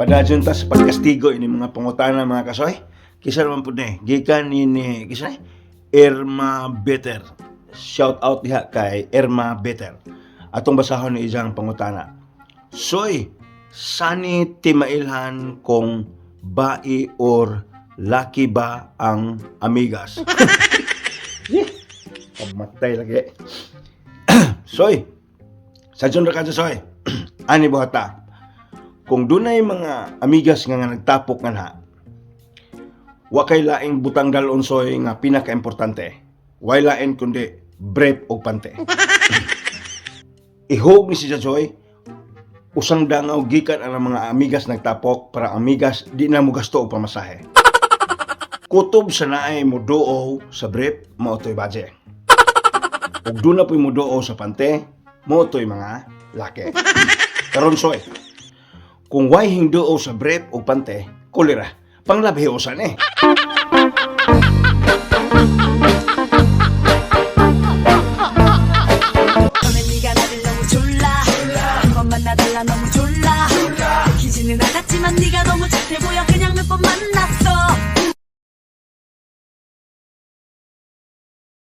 Padadyon ta sa pagkastigo ini mga pangutana mga kasoy. Kisa naman po gikan ini kisa Irma Better. Shout out diha kay Irma Better. Atong basahon ni ijang pangutana. Soy, sani timailhan kung bai or laki ba ang amigas? Pagmatay lagi. Soy, sa ra ka soy. Ani buhata. Kung dunay mga amigas nga nagtapok nga na, wa kay laing butang dalon soy nga pinaka-importante. Way lain kundi brief og pante. Ihog ni si Joy, usang dangaw gikan ang mga amigas nagtapok para amigas di na mo gasto og pamasahe. Kutob sa naay mo doo sa brief, mao toy budget. Ug doon na po'y mo doo sa pante, mao toy mga laki. Karon soy, kung way hingdoo sa brief o pante, kulira, panglabhiyosan 너는 네가 나를 너무 졸라. 한 번만 나달라 너무 졸라.